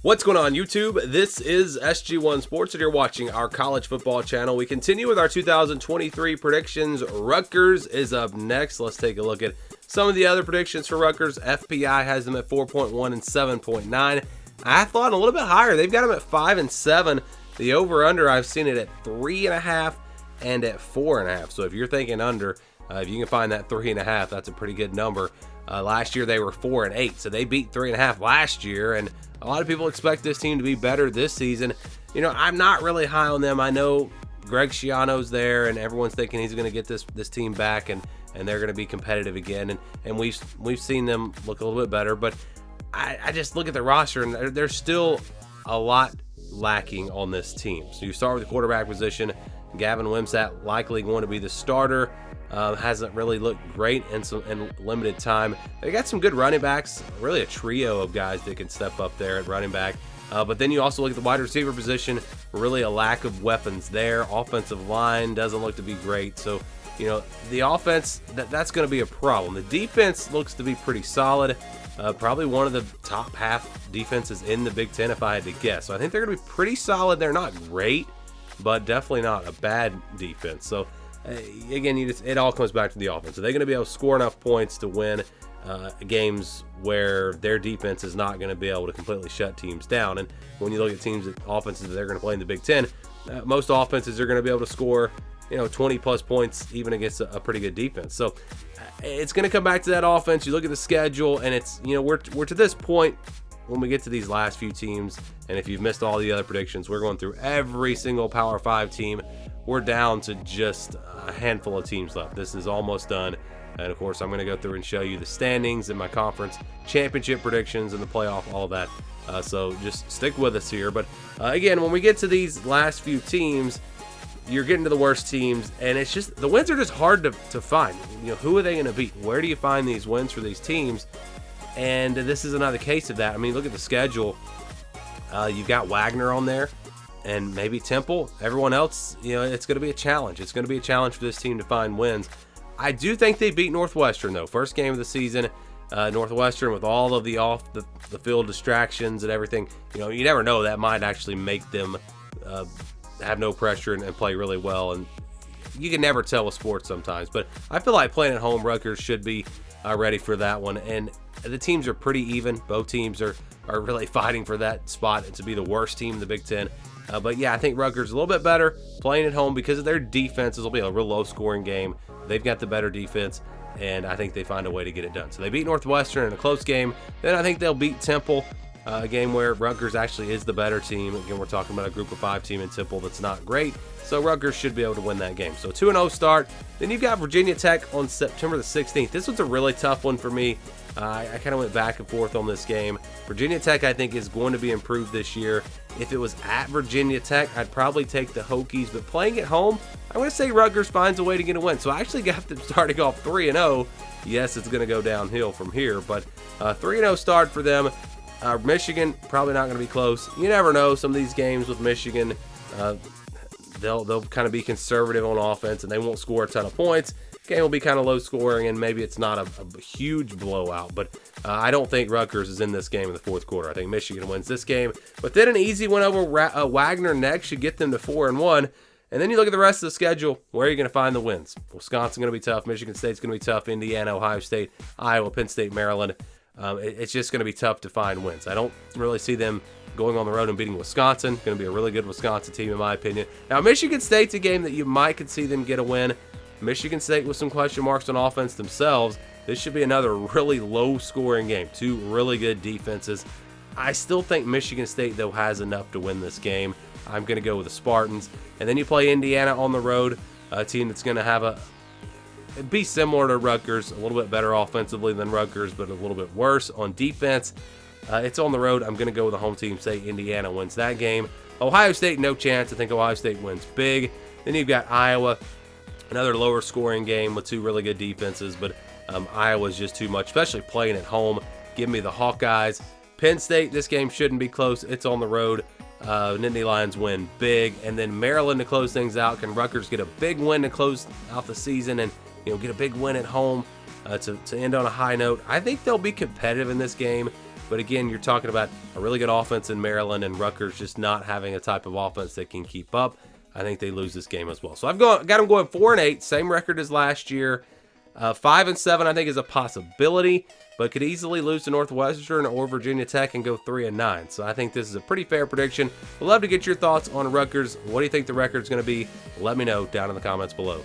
What's going on, YouTube? This is SG1 Sports, and you're watching our college football channel. We continue with our 2023 predictions. Rutgers is up next. Let's take a look at some of the other predictions for Rutgers. FPI has them at 4.1 and 7.9. Athlon a little bit higher. They've got them at 5 and 7. The over/under, I've seen it at 3.5 and at 4.5. So if you're thinking under, if you can find that 3.5, that's a pretty good number. Last year they were 4 and 8, so they beat 3.5 last year, and a lot of people expect this team to be better this season. You know, I'm not really high on them. I know Greg Schiano's there, and everyone's thinking he's going to get this team back, and they're going to be competitive again. And we've seen them look a little bit better, but I just look at the roster, and there's still a lot lacking on this team. So you start with the quarterback position. Gavin Wimsatt likely going to be the starter. Hasn't really looked great in limited time. They got some good running backs, really a trio of guys that can step up there at running back. But then you also look at the wide receiver position, really a lack of weapons there. Offensive line doesn't look to be great. So, you know, the offense, that's going to be a problem. The defense looks to be pretty solid. Probably one of the top half defenses in the Big Ten, if I had to guess. So I think they're going to be pretty solid. They're not great, but definitely not a bad defense. So, again, it all comes back to the offense. Are they going to be able to score enough points to win games where their defense is not going to be able to completely shut teams down? And when you look at teams that offenses that they're going to play in the Big Ten, most offenses are going to be able to score 20 plus points even against a pretty good defense. So it's going to come back to that offense. You look at the schedule, and it's we're to this point when we get to these last few teams, and if you've missed all the other predictions, we're going through every single Power 5 team. We're down to just a handful of teams left. This is almost done. And of course, I'm going to go through and show you the standings and my conference championship predictions and the playoff, all of that. So just stick with us here. But again, when we get to these last few teams, you're getting to the worst teams, and it's just the wins are just hard to find. Who are they going to beat? Where do you find these wins for these teams? And this is another case of that. I mean, look at the schedule. You've got Wagner on there, and maybe Temple. Everyone else, it's going to be a challenge. It's going to be a challenge for this team to find wins. I do think they beat Northwestern, though. First game of the season, Northwestern, with all of the off the field distractions and everything. You never know. That might actually make them have no pressure and play really well. And you can never tell with sports sometimes. But I feel like playing at home, Rutgers should be ready for that one. And the teams are pretty even. Both teams are really fighting for that spot to be the worst team in the Big Ten. But yeah, I think Rutgers a little bit better playing at home because of their defense. This will be a real low-scoring game. They've got the better defense, and I think they find a way to get it done. So they beat Northwestern in a close game. Then I think they'll beat Temple, a game where Rutgers actually is the better team. Again, we're talking about a group of 5 team in Temple that's not great. So Rutgers should be able to win that game. So 2-0 start. Then you've got Virginia Tech on September the 16th. This one's a really tough one for me. I kind of went back and forth on this game. Virginia Tech, I think, is going to be improved this year. If it was at Virginia Tech, I'd probably take the Hokies. But playing at home, I'm going to say Rutgers finds a way to get a win. So I actually got them starting off 3-0. Yes, it's going to go downhill from here, but 3-0 start for them. Michigan, probably not going to be close. You never know. Some of these games with Michigan, they'll kind of be conservative on offense, and they won't score a ton of points. Game will be kind of low scoring, and maybe it's not a huge blowout, but I don't think Rutgers is in this game in the fourth quarter. I think Michigan wins this game, but then an easy win over Wagner next should get them to 4-1. And then you look at the rest of the schedule. Where are you going to find the wins? Wisconsin going to be tough. Michigan State's going to be tough. Indiana, Ohio State, Iowa, Penn State, Maryland. It's just going to be tough to find wins. I don't really see them going on the road and beating Wisconsin. Going to be a really good Wisconsin team, in my opinion. Now, Michigan State's a game that you might could see them get a win. Michigan State with some question marks on offense themselves. This should be another really low-scoring game. 2 really good defenses. I still think Michigan State, though, has enough to win this game. I'm going to go with the Spartans. And then you play Indiana on the road, a team that's going to be similar to Rutgers, a little bit better offensively than Rutgers, but a little bit worse on defense. It's on the road. I'm going to go with the home team. Say Indiana wins that game. Ohio State, no chance. I think Ohio State wins big. Then you've got Iowa. Another lower scoring game with 2 really good defenses, but Iowa's just too much, especially playing at home. Give me the Hawkeyes. Penn State, this game shouldn't be close. It's on the road. Nittany Lions win big. And then Maryland to close things out. Can Rutgers get a big win to close out the season and get a big win at home to end on a high note? I think they'll be competitive in this game. But again, you're talking about a really good offense in Maryland and Rutgers just not having a type of offense that can keep up. I think they lose this game as well. So I've got them going 4-8, same record as last year. 5-7, I think, is a possibility, but could easily lose to Northwestern or Virginia Tech and go 3-9. So I think this is a pretty fair prediction. We'd love to get your thoughts on Rutgers. What do you think the record's going to be? Let me know down in the comments below.